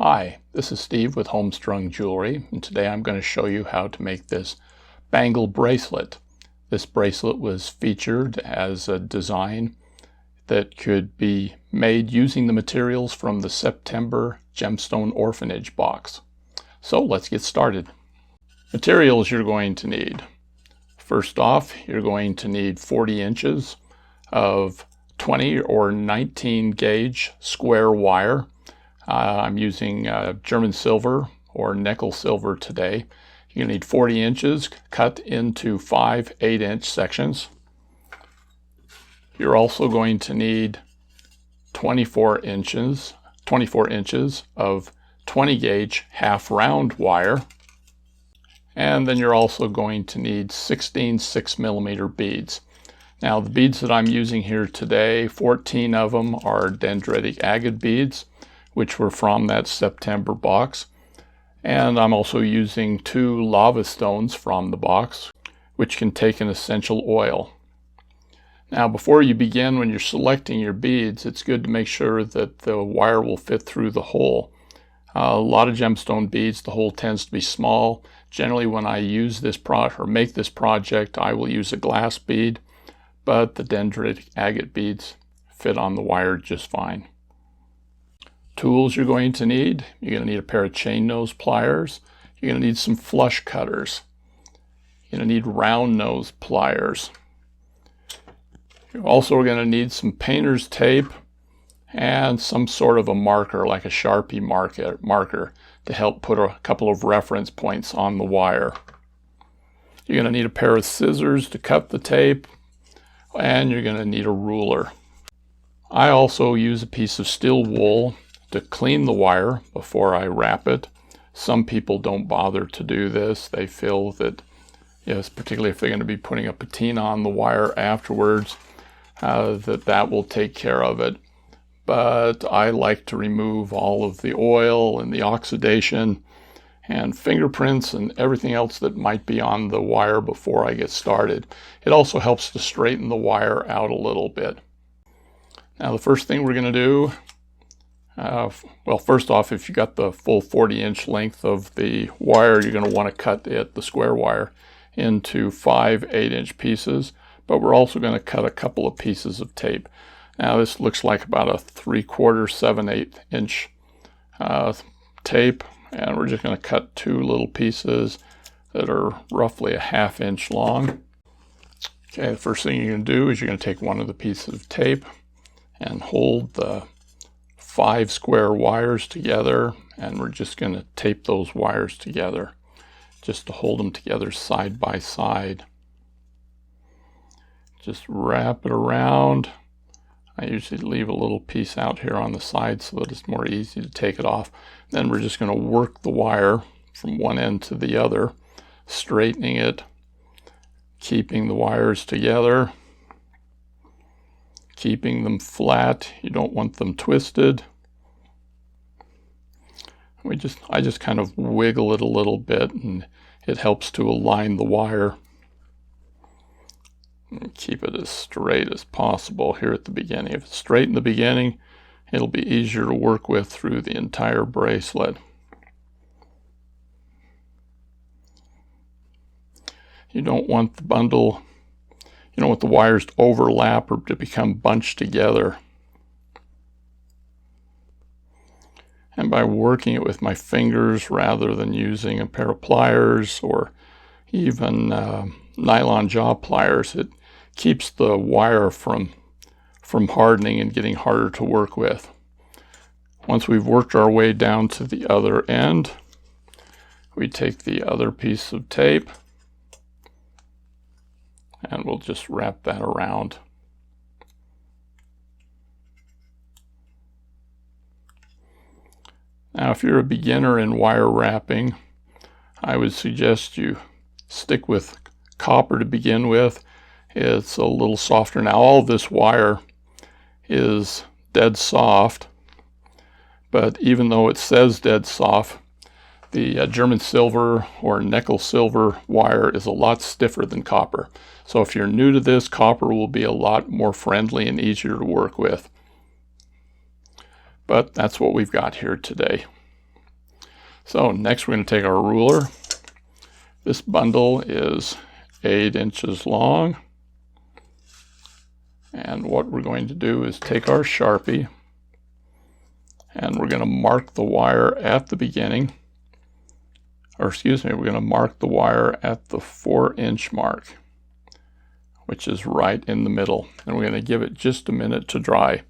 Hi, this is Steve with HomeStrung Jewelry, and today I'm going to show you how to make this bangle bracelet. This bracelet was featured as a design that could be made using the materials from the September Gemstone Orphanage box. So let's get started. Materials you're going to need. First off, you're going to need 40 inches of 20 or 19 gauge square wire. I'm using German silver or nickel silver today. You're going to need 40 inches cut into 5 8-inch sections. You're also going to need 24 inches of 20 gauge half round wire. And then you're also going to need 16 6mm beads. Now the beads that I'm using here today, 14 of them are dendritic agate beads, which were from that September box. And I'm also using 2 lava stones from the box, which can take an essential oil. Now before you begin, when you're selecting your beads, it's good to make sure that the wire will fit through the hole. A lot of gemstone beads, the hole tends to be small. Generally when I use this make this project, I will use a glass bead, but the dendritic agate beads fit on the wire just fine. Tools you're going to need. You're going to need a pair of chain nose pliers. You're going to need some flush cutters. You're going to need round nose pliers. You're also going to need some painter's tape and some sort of a marker, like a Sharpie marker to help put a couple of reference points on the wire. You're going to need a pair of scissors to cut the tape, and you're going to need a ruler. I also use a piece of steel wool to clean the wire before I wrap it. Some people don't bother to do this. They feel that, yes, particularly if they're going to be putting a patina on the wire afterwards, that will take care of it. But I like to remove all of the oil and the oxidation and fingerprints and everything else that might be on the wire before I get started. It also helps to straighten the wire out a little bit. Now the first thing we're going to do, well, first off, if you got the full 40-inch length of the wire, you're going to want to cut the square wire into 5 8-inch pieces, but we're also going to cut a couple of pieces of tape. Now this looks like about a 3/4 7/8 inch tape, and we're just going to cut 2 little pieces that are roughly a 1/2 inch long. Okay, the first thing you're going to do is you're going to take one of the pieces of tape and hold the 5 square wires together, and we're just going to tape those wires together just to hold them together side by side. Just wrap it around. I usually leave a little piece out here on the side so that it's more easy to take it off. Then we're just going to work the wire from one end to the other, straightening it, keeping the wires together, keeping them flat. You don't want them twisted. I just kind of wiggle it a little bit, and it helps to align the wire. And keep it as straight as possible here at the beginning. If it's straight in the beginning, it'll be easier to work with through the entire bracelet. You don't want the bundle, you don't want the wires to overlap or to become bunched together. And by working it with my fingers rather than using a pair of pliers or even nylon jaw pliers, it keeps the wire from hardening and getting harder to work with. Once we've worked our way down to the other end, we take the other piece of tape and we'll just wrap that around. Now if you're a beginner in wire wrapping, I would suggest you stick with copper to begin with. It's a little softer. Now all of this wire is dead soft, but even though it says dead soft, the German silver or nickel silver wire is a lot stiffer than copper. So if you're new to this, copper will be a lot more friendly and easier to work with. But that's what we've got here today. So next we're going to take our ruler. This bundle is 8 inches long. And what we're going to do is take our Sharpie and we're going to mark the wire at the beginning. Or excuse me, we're going to mark the wire at the 4-inch mark, which is right in the middle. And we're going to give it just a minute to dry.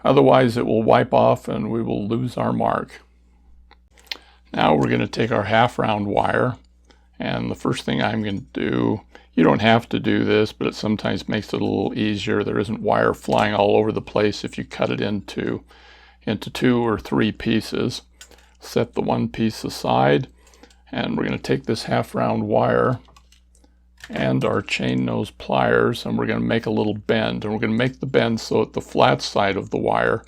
Otherwise it will wipe off and we will lose our mark. Now we're going to take our half-round wire, and the first thing I'm going to do, you don't have to do this, but it sometimes makes it a little easier. There isn't wire flying all over the place if you cut it into 2 or 3 pieces. Set the one piece aside, and we're going to take this half-round wire and our chain nose pliers, and we're going to make a little bend. And we're going to make the bend so that the flat side of the wire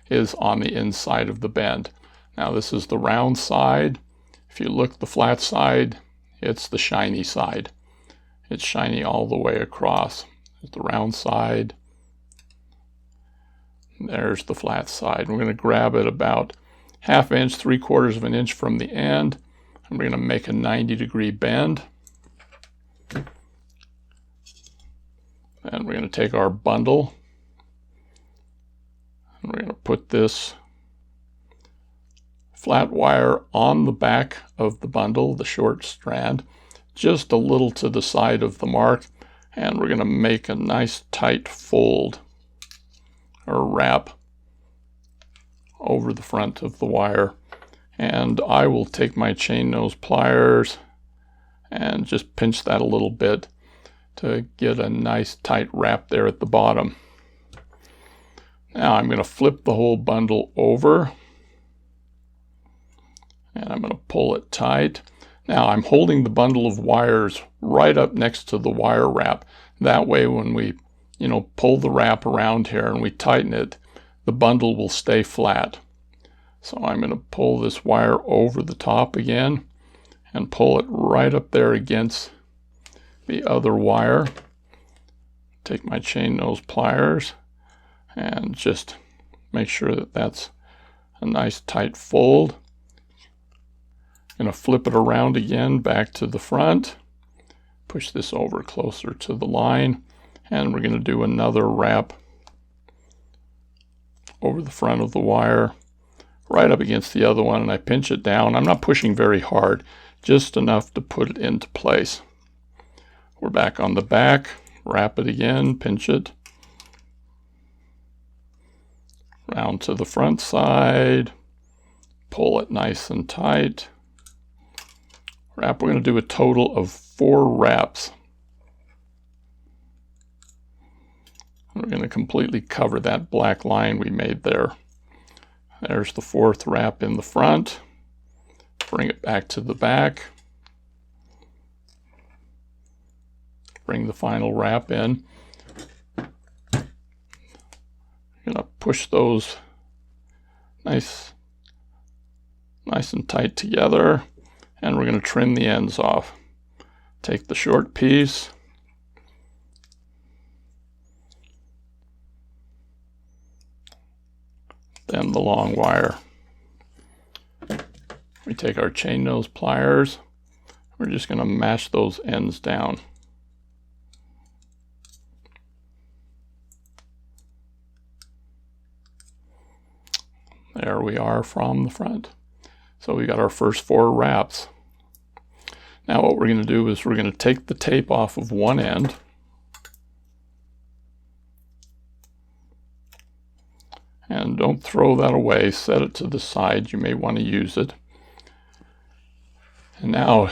is on the inside of the bend. Now this is the round side. If you look, the flat side, it's the shiny side. It's shiny all the way across. There's the round side. There's the flat side. We're going to grab it about 1/2 inch, 3/4 of an inch from the end, and we're going to make a 90-degree bend. And we're going to take our bundle and we're going to put this flat wire on the back of the bundle, the short strand, just a little to the side of the mark, and we're going to make a nice tight fold or wrap over the front of the wire. And I will take my chain nose pliers and just pinch that a little bit to get a nice tight wrap there at the bottom. Now I'm going to flip the whole bundle over and I'm going to pull it tight. Now I'm holding the bundle of wires right up next to the wire wrap. That way when we, pull the wrap around here and we tighten it, the bundle will stay flat. So I'm going to pull this wire over the top again and pull it right up there against the other wire. Take my chain nose pliers and just make sure that that's a nice tight fold. I'm going to flip it around again back to the front, push this over closer to the line, and we're going to do another wrap over the front of the wire right up against the other one, and I pinch it down. I'm not pushing very hard, just enough to put it into place. We're back on the back, wrap it again, pinch it round to the front side, pull it nice and tight. Wrap. We're going to do a total of 4 wraps. We're going to completely cover that black line we made there. There's the 4th wrap in the front. Bring it back to the back. Bring the final wrap in. I'm going to push those nice and tight together. And we're going to trim the ends off. Take the short piece, then the long wire. We take our chain nose pliers. We're just going to mash those ends down. There we are from the front. So we got our first 4 wraps. Now what we're going to do is we're going to take the tape off of one end. And don't throw that away, set it to the side. You may want to use it. And now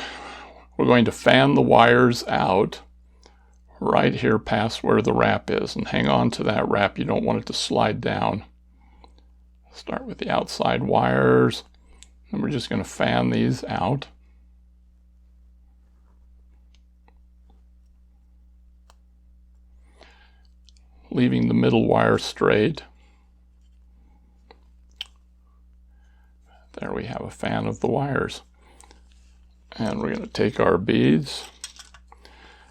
we're going to fan the wires out right here past where the wrap is, and hang on to that wrap. You don't want it to slide down. Start with the outside wires, and we're just going to fan these out. Leaving the middle wire straight. There we have a fan of the wires. And we're going to take our beads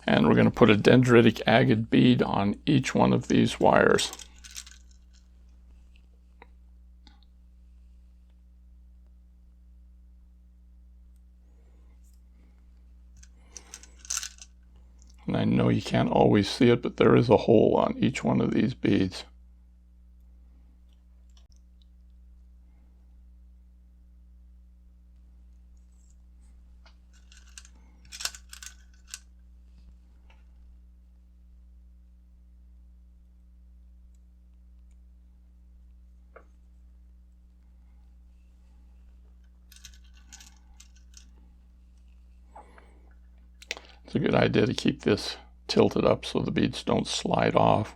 and we're going to put a dendritic agate bead on each one of these wires. I know you can't always see it, but there is a hole on each one of these beads. It's a good idea to keep this tilted up so the beads don't slide off.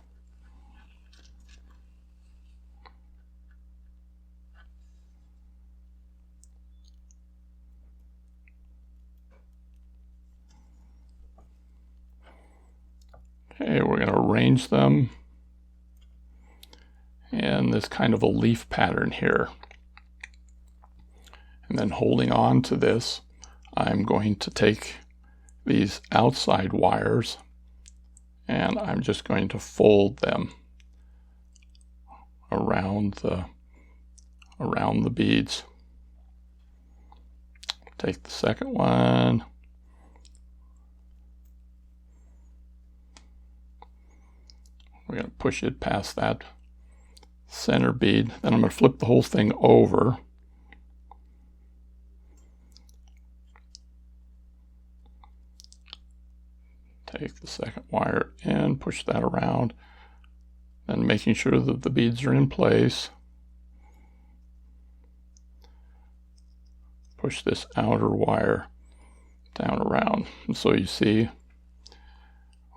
Okay, we're going to arrange them in this kind of a leaf pattern here. And then holding on to this, I'm going to take these outside wires and I'm just going to fold them around the beads. Take the second one. We're going to push it past that center bead. Then I'm going to flip the whole thing over. Take the second wire in, push that around, and making sure that the beads are in place. Push this outer wire down around. And so you see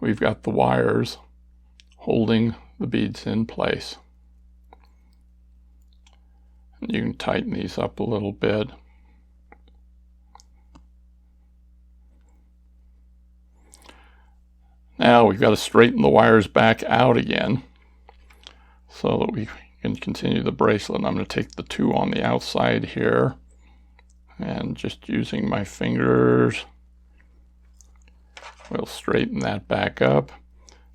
we've got the wires holding the beads in place. And you can tighten these up a little bit. Now we've got to straighten the wires back out again so that we can continue the bracelet. I'm going to take the two on the outside here and just using my fingers, we'll straighten that back up.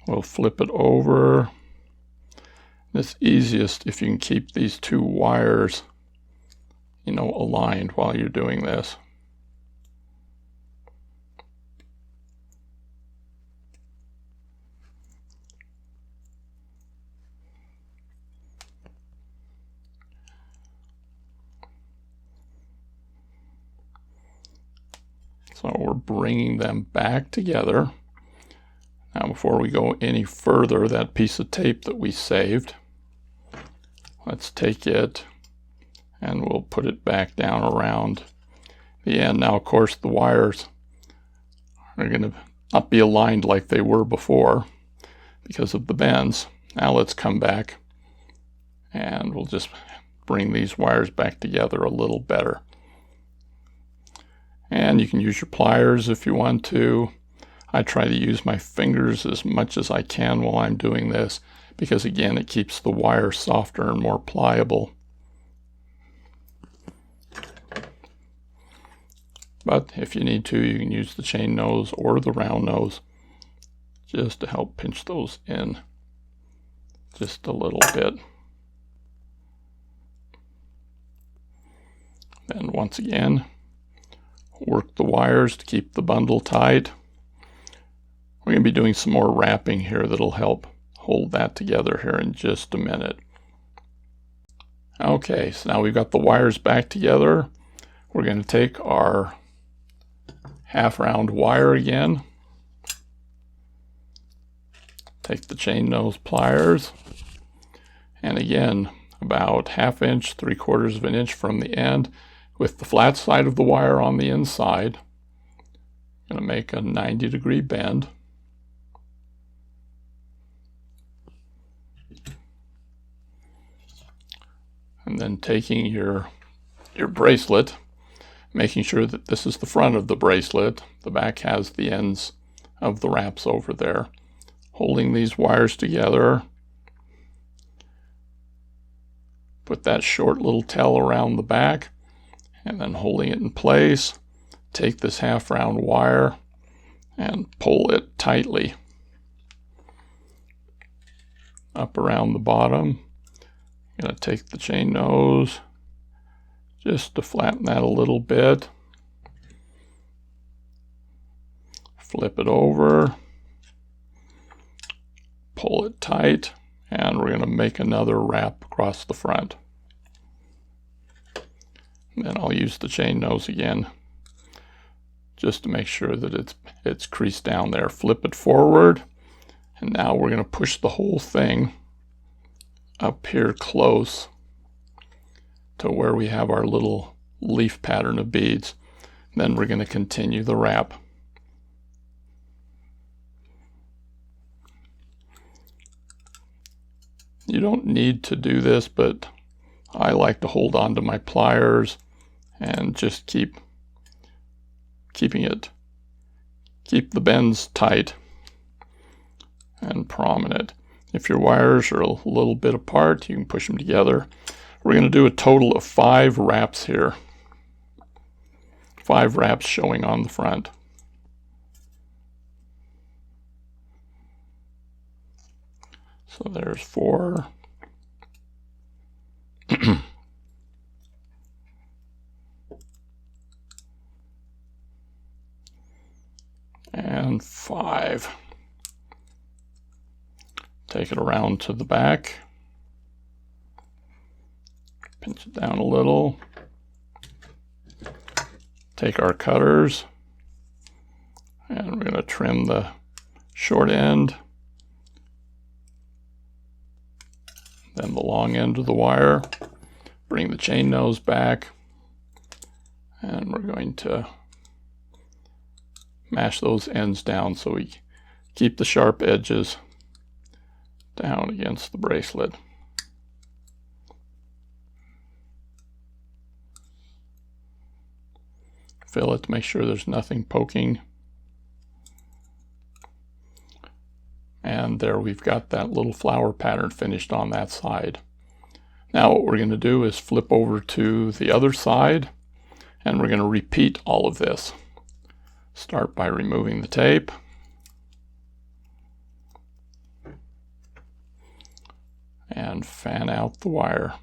We'll flip it over. It's easiest if you can keep these two wires, aligned while you're doing this. So we're bringing them back together. Now before we go any further, that piece of tape that we saved, let's take it and we'll put it back down around the end. Now of course the wires are going to not be aligned like they were before because of the bends. Now let's come back and we'll just bring these wires back together a little better. And you can use your pliers if you want to. I try to use my fingers as much as I can while I'm doing this because again it keeps the wire softer and more pliable. But if you need to, you can use the chain nose or the round nose just to help pinch those in just a little bit. Then once again, work the wires to keep the bundle tight. We're going to be doing some more wrapping here that'll help hold that together here in just a minute. Okay, so now we've got the wires back together. We're going to take our half round wire again. Take the chain nose pliers. And again, about 1/2 inch, 3/4 of an inch from the end, with the flat side of the wire on the inside. I'm going to make a 90-degree bend. And then taking your bracelet, making sure that this is the front of the bracelet. The back has the ends of the wraps over there. Holding these wires together. Put that short little tail around the back. And then holding it in place, take this half round wire and pull it tightly up around the bottom. I'm going to take the chain nose just to flatten that a little bit. Flip it over. pull it tight, and we're going to make another wrap across the front. Then I'll use the chain nose again just to make sure that it's creased down there. Flip it forward, and now we're going to push the whole thing up here close to where we have our little leaf pattern of beads. Then we're going to continue the wrap. You don't need to do this, but I like to hold on to my pliers and just keep the bends tight and prominent. If your wires are a little bit apart, you can push them together. We're going to do a total of 5 wraps here. 5 wraps showing on the front. So there's 4. And 5. Take it around to the back. Pinch it down a little. Take our cutters, and we're going to trim the short end, then the long end of the wire. Bring the chain nose back, and we're going to mash those ends down so we keep the sharp edges down against the bracelet. Fill it to make sure there's nothing poking. And there we've got that little flower pattern finished on that side. Now what we're going to do is flip over to the other side, and we're going to repeat all of this. Start by removing the tape. And fan out the wire.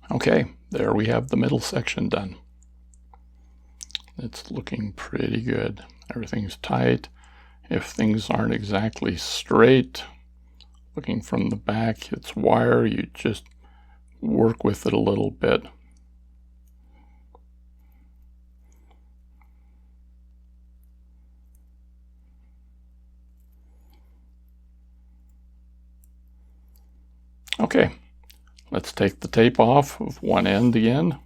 Okay, there we have the middle section done. It's looking pretty good. Everything's tight. If things aren't exactly straight, looking from the back, it's wire. You just work with it a little bit. Okay, let's take the tape off of one end again.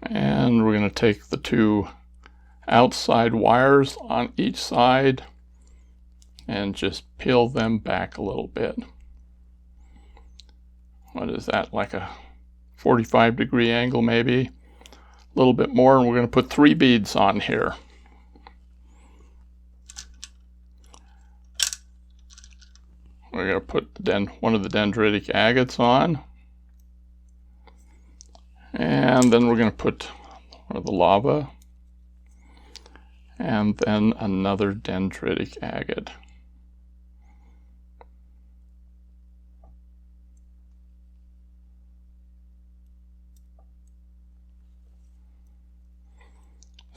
And we're going to take the two outside wires on each side and just peel them back a little bit. What is that, like a 45-degree angle maybe? A little bit more, and we're going to put 3 beads on here. We're going to put one of the dendritic agates on. And then we're going to put one of the lava. And then another dendritic agate.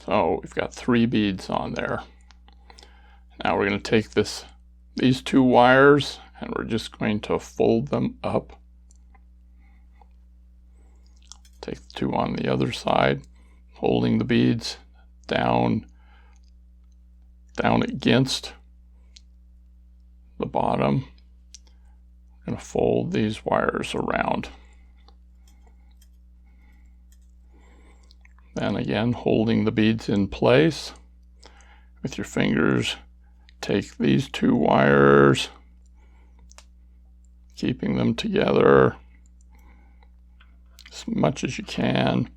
So we've got 3 beads on there. Now we're going to take these 2 wires and we're just going to fold them up. Take the 2 on the other side, holding the beads down against the bottom. I'm going to fold these wires around. Then again, holding the beads in place with your fingers, take these 2 wires, keeping them together as much as you can.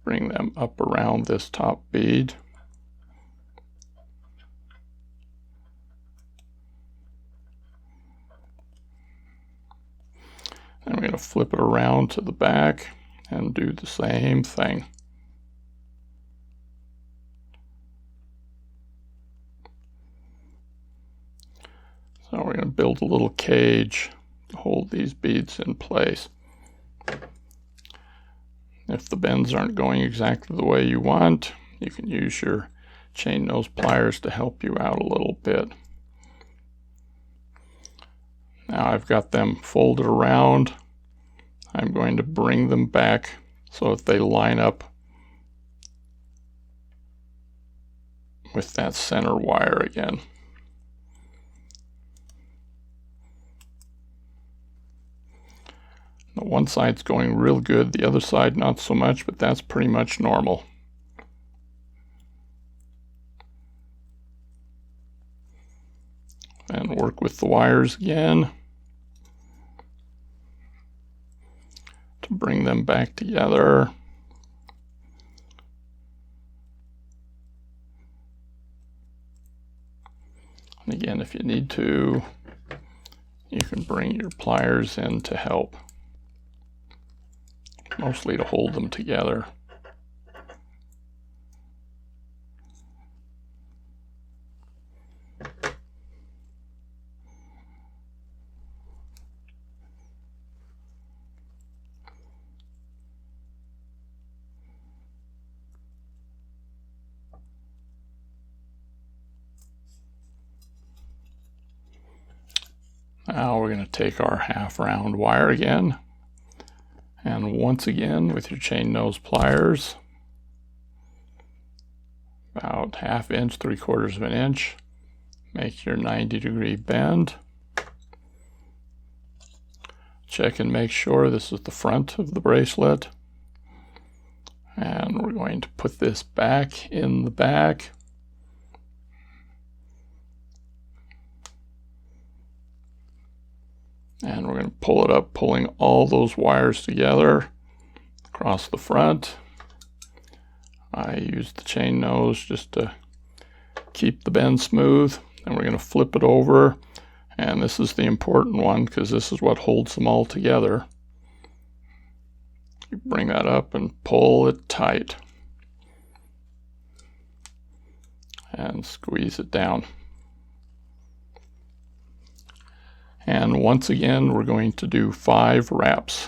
Bring them up around this top bead. And we're going to flip it around to the back and do the same thing. So we're going to build a little cage to hold these beads in place. If the bends aren't going exactly the way you want, you can use your chain nose pliers to help you out a little bit. Now I've got them folded around. I'm going to bring them back so that they line up with that center wire again. Now one side's going real good, the other side not so much, but that's pretty much normal. And work with the wires again to bring them back together. And again, if you need to, you can bring your pliers in to help. Mostly to hold them together. Now we're going to take our half round wire again. And once again, with your chain nose pliers, about 1/2 inch, 3/4 of an inch, make your 90-degree bend. Check and make sure this is the front of the bracelet. And we're going to put this back in the back. And we're going to pull it up, pulling all those wires together across the front. I use the chain nose just to keep the bend smooth. And we're going to flip it over. And this is the important one because this is what holds them all together. You bring that up and pull it tight. And squeeze it down. And once again, we're going to do 5 wraps.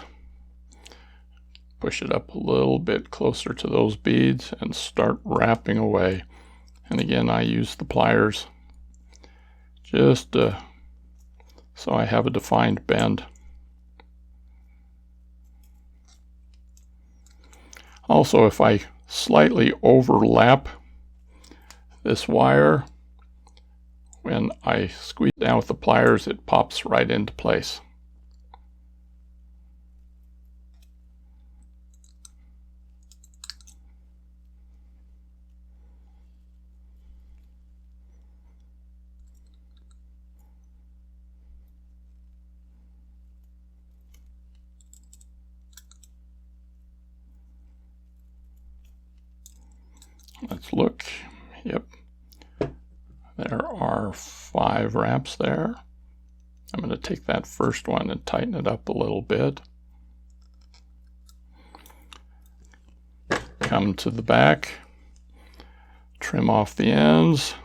Push it up a little bit closer to those beads and start wrapping away. And again, I use the pliers just so I have a defined bend. Also, if I slightly overlap this wire, when I squeeze down with the pliers, it pops right into place. Let's look. Yep. There are 5 wraps there. I'm going to take that first one and tighten it up a little bit. Come to the back, trim off the ends.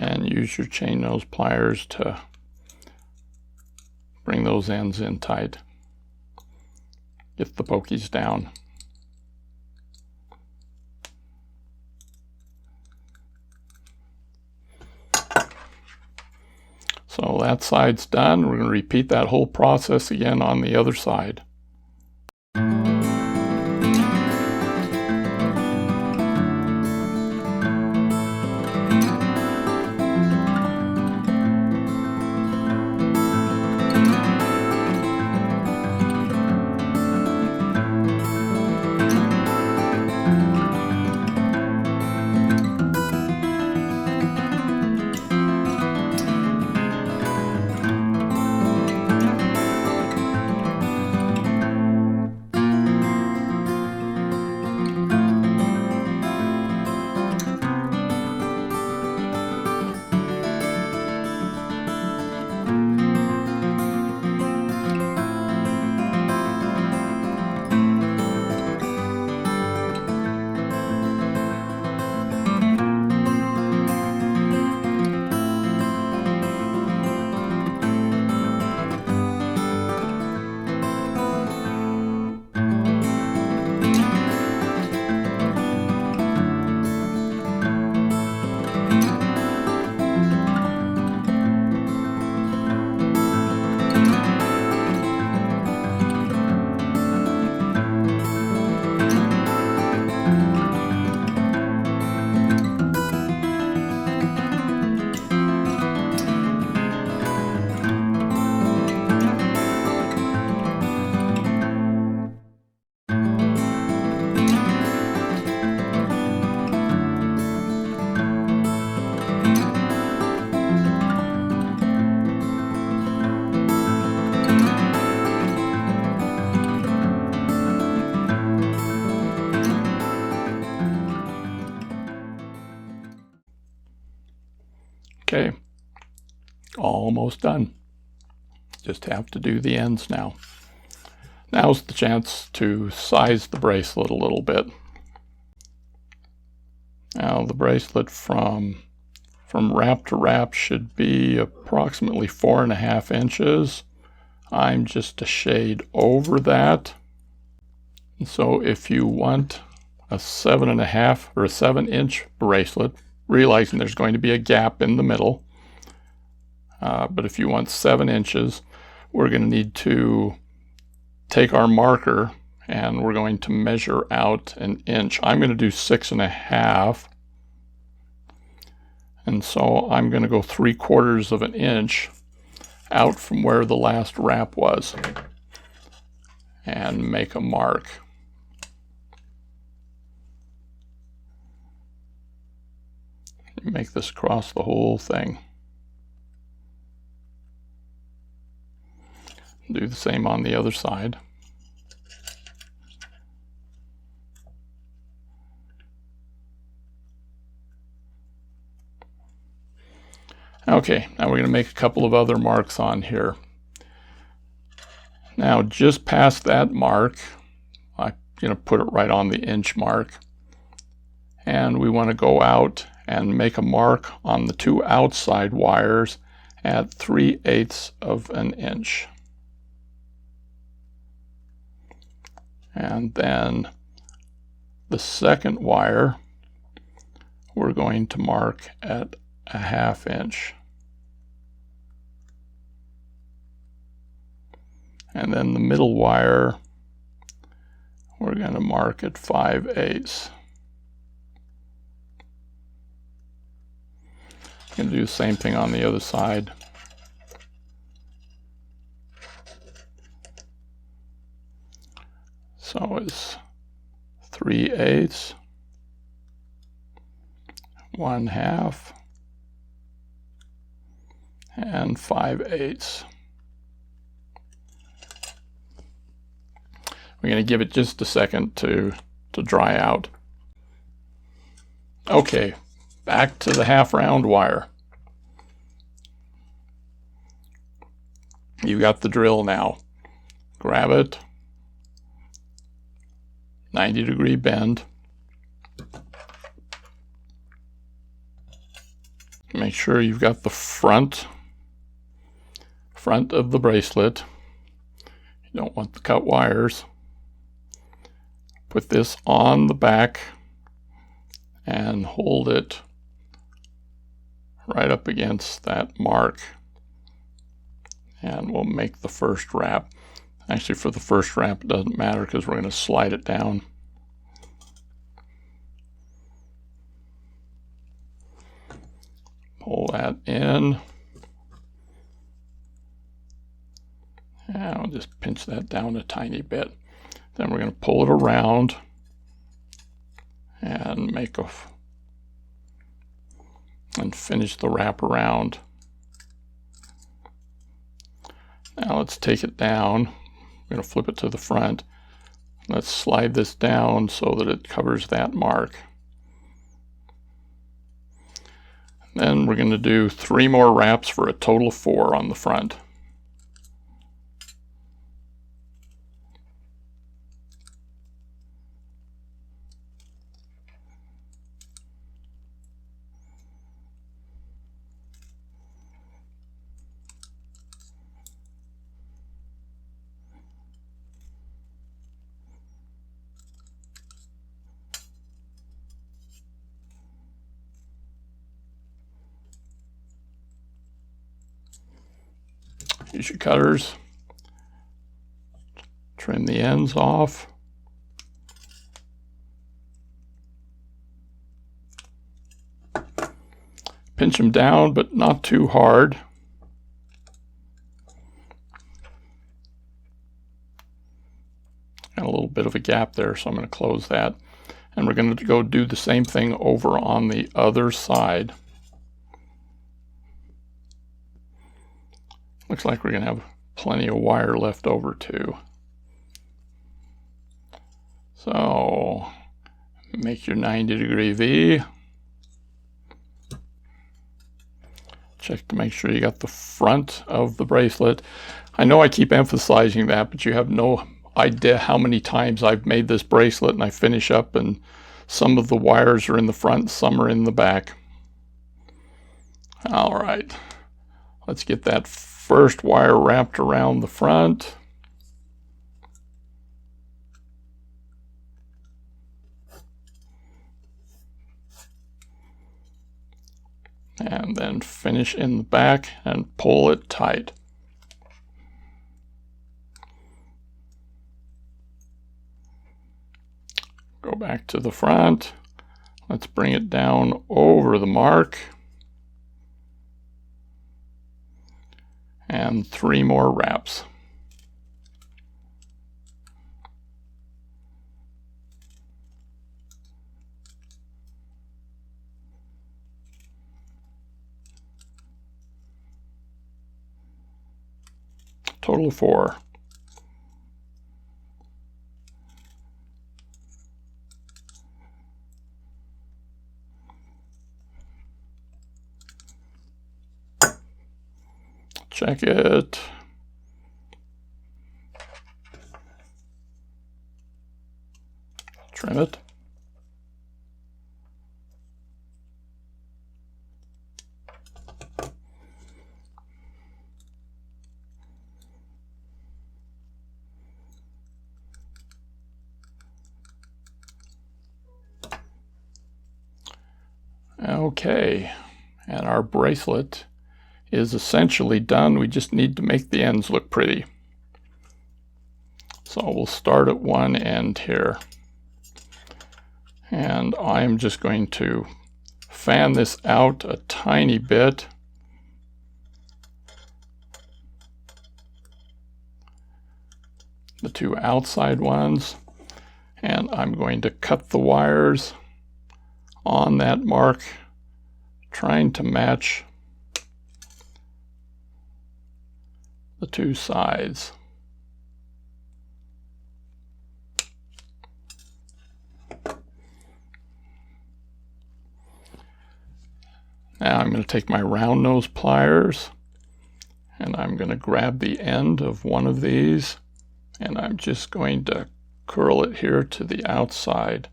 And use your chain nose pliers to bring those ends in tight. Get the pokies down. So that side's done. We're going to repeat that whole process again on the other side. Okay, almost done. Just have to do the ends now. Now's the chance to size the bracelet a little bit. Now the bracelet from wrap to wrap should be approximately 4.5 inches. I'm just a shade over that. And so if you want a 7.5 or a 7-inch bracelet, realizing there's going to be a gap in the middle, but if you want 7 inches, we're going to need to take our marker and we're going to measure out 1 inch. I'm going to do 6.5, and so I'm going to go 3/4 of an inch out from where the last wrap was and make a mark. Make this across the whole thing. Do the same on the other side. Okay, now we're going to make a couple of other marks on here. Now just past that mark, I'm going to put it right on the inch mark, and we want to go out and make a mark on the 2 outside wires at 3/8 of an inch. And then the second wire, we're going to mark at a 1/2 inch. And then the middle wire, we're going to mark at 5/8. I'm going to do the same thing on the other side. So it's 3/8, 1/2, and 5/8. We're going to give it just a second to dry out. Okay, back to the 1/2 round wire. You got the drill now. Grab it, 90-degree bend. Make sure you've got the front of the bracelet. You don't want the cut wires. Put this on the back and hold it right up against that mark. And we'll make the first wrap. Actually, for the first wrap, it doesn't matter because we're going to slide it down. Pull that in. And I'll just pinch that down a tiny bit. Then we're going to pull it around and and finish the wrap around. Now let's take it down. We're going to flip it to the front. Let's slide this down so that it covers that mark. Then we're going to do 3 more wraps for a total of 4 on the front. Use your cutters, trim the ends off. Pinch them down, but not too hard. Got a little bit of a gap there, so I'm going to close that. And we're going to go do the same thing over on the other side. Looks like we're going to have plenty of wire left over too. So make your 90-degree V. Check to make sure you got the front of the bracelet. I know I keep emphasizing that, but you have no idea how many times I've made this bracelet and I finish up and some of the wires are in the front, some are in the back. All right, let's get that first wire wrapped around the front. And then finish in the back and pull it tight. Go back to the front. Let's bring it down over the mark. And 3 more wraps. Total of 4. Check it. Trim it. Okay, and our bracelet is essentially done. We just need to make the ends look pretty. So we'll start at one end here. And I'm just going to fan this out a tiny bit. The two outside ones. And I'm going to cut the wires on that mark, trying to match the two sides. Now I'm going to take my round nose pliers and I'm going to grab the end of one of these and I'm just going to curl it here to the outside.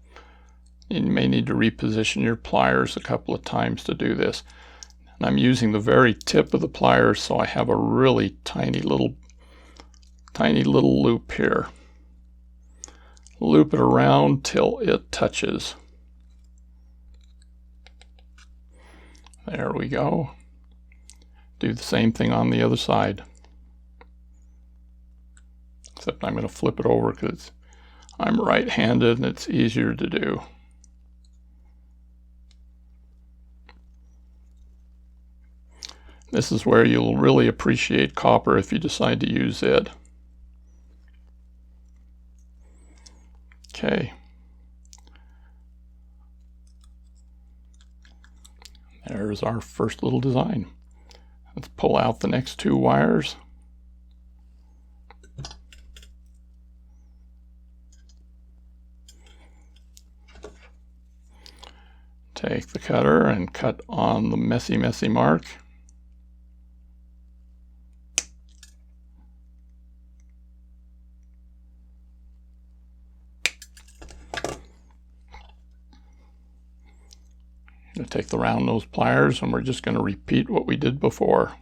You may need to reposition your pliers a couple of times to do this. And I'm using the very tip of the pliers, so I have a really tiny little loop here. Loop it around till it touches. There we go. Do the same thing on the other side. Except I'm going to flip it over because I'm right-handed and it's easier to do. This is where you'll really appreciate copper if you decide to use it. Okay. There's our first little design. Let's pull out the next two wires. Take the cutter and cut on the messy mark. I'm going to take the round nose pliers and we're just going to repeat what we did before.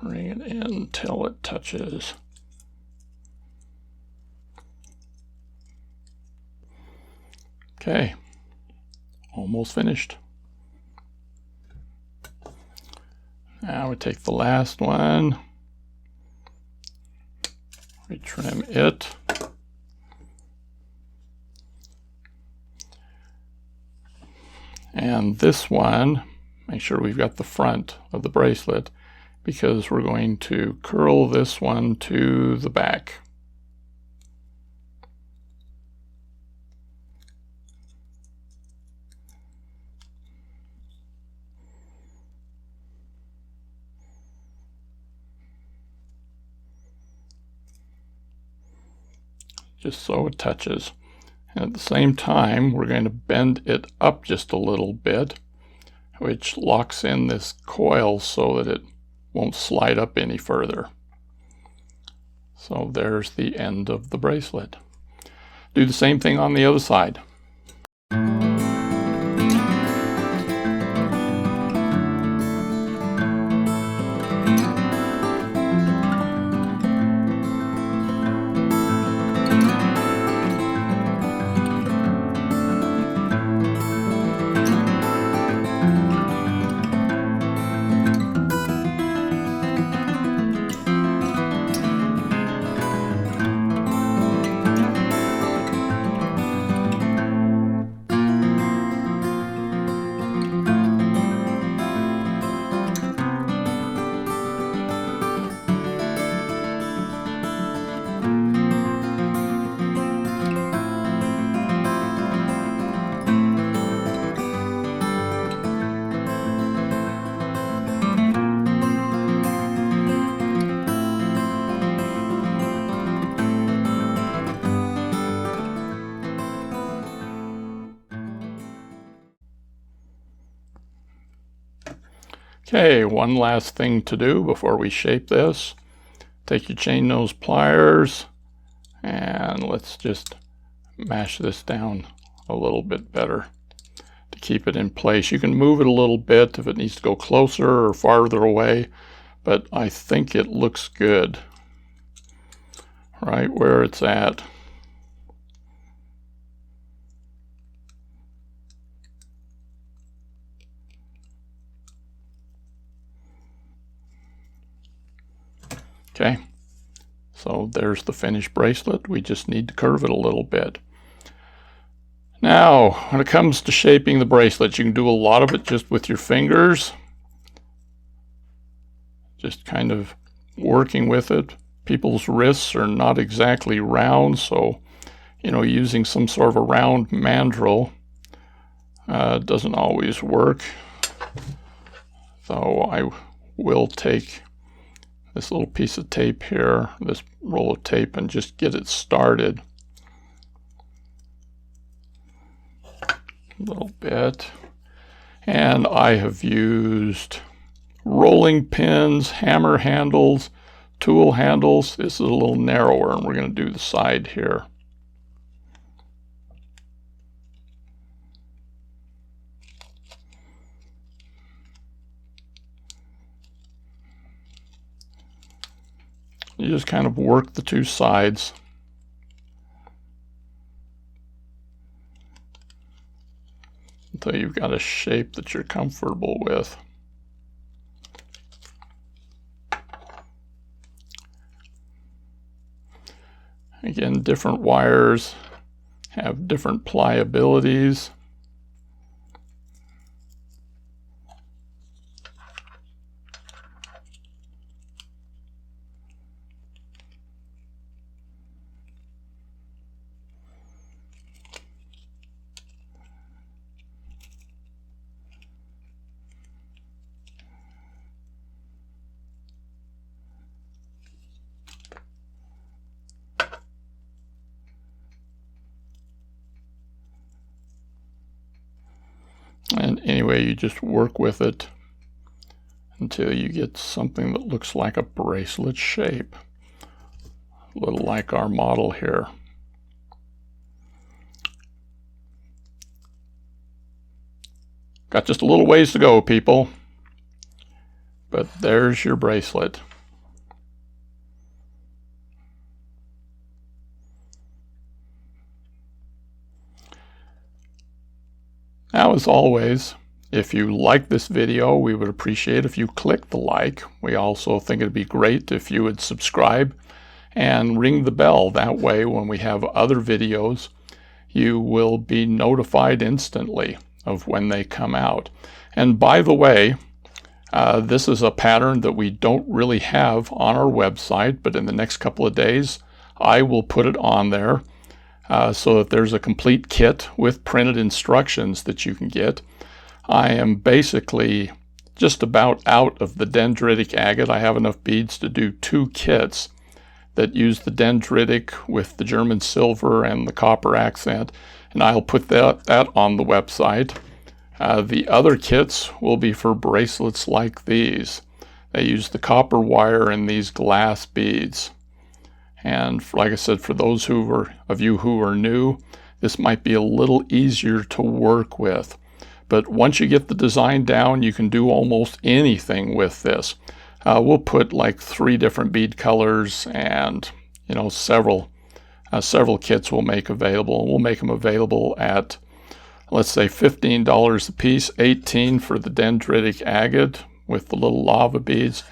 Bring it in till it touches. Okay, almost finished. Now we take the last one, we trim it. And this one, make sure we've got the front of the bracelet, because we're going to curl this one to the back. Just so it touches. And at the same time, we're going to bend it up just a little bit, which locks in this coil so that it won't slide up any further. So there's the end of the bracelet. Do the same thing on the other side. Okay, one last thing to do before we shape this. Take your chain nose pliers and let's just mash this down a little bit better to keep it in place. You can move it a little bit if it needs to go closer or farther away, but I think it looks good right where it's at. Okay, so there's the finished bracelet. We just need to curve it a little bit. Now, when it comes to shaping the bracelet, you can do a lot of it just with your fingers. Just kind of working with it. People's wrists are not exactly round, so, using some sort of a round mandrel doesn't always work. So I will take this little piece of tape here, this roll of tape, and just get it started a little bit. And I have used rolling pins, hammer handles, tool handles. This is a little narrower, and we're going to do the side here. You just kind of work the two sides until you've got a shape that you're comfortable with. Again, different wires have different pliabilities. And anyway, you just work with it until you get something that looks like a bracelet shape. A little like our model here. Got just a little ways to go, people. But there's your bracelet. Now, as always, if you like this video, we would appreciate if you click the like. We also think it'd be great if you would subscribe and ring the bell. That way, when we have other videos, you will be notified instantly of when they come out. And by the way, this is a pattern that we don't really have on our website, but in the next couple of days, I will put it on there. So that there's a complete kit with printed instructions that you can get. I am basically just about out of the dendritic agate. I have enough beads to do 2 kits that use the dendritic with the German silver and the copper accent, and I'll put that on the website. The other kits will be for bracelets like these. They use the copper wire and these glass beads. And like I said, for those of you who are new, this might be a little easier to work with. But once you get the design down, you can do almost anything with this. We'll put like 3 different bead colors and several kits we'll make available. We'll make them available at, let's say, $15 a piece, $18 for the dendritic agate with the little lava beads.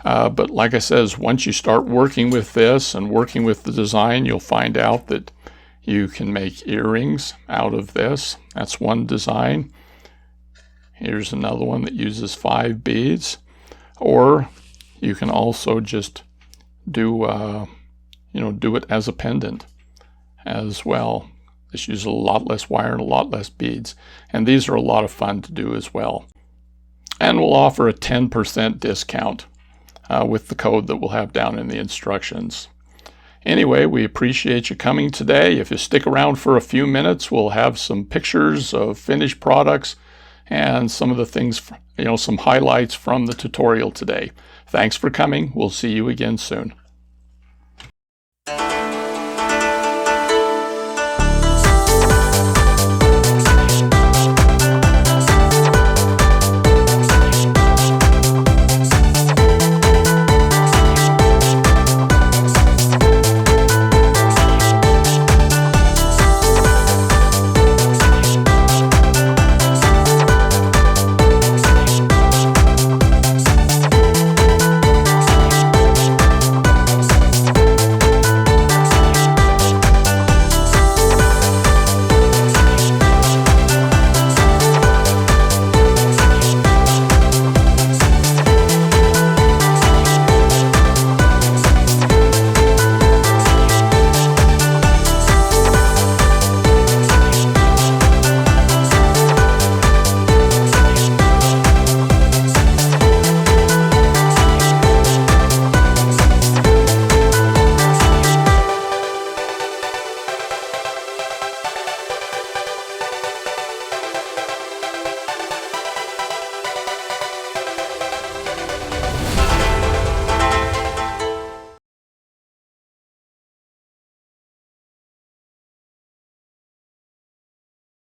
But like I said, once you start working with this and working with the design, you'll find out that you can make earrings out of this. That's one design. Here's another one that uses 5 beads. Or you can also just do it as a pendant as well. This uses a lot less wire and a lot less beads. And these are a lot of fun to do as well. And we'll offer a 10% discount. With the code that we'll have down in the instructions. Anyway, we appreciate you coming today. If you stick around for a few minutes, we'll have some pictures of finished products and some of the things, some highlights from the tutorial today. Thanks for coming. We'll see you again soon.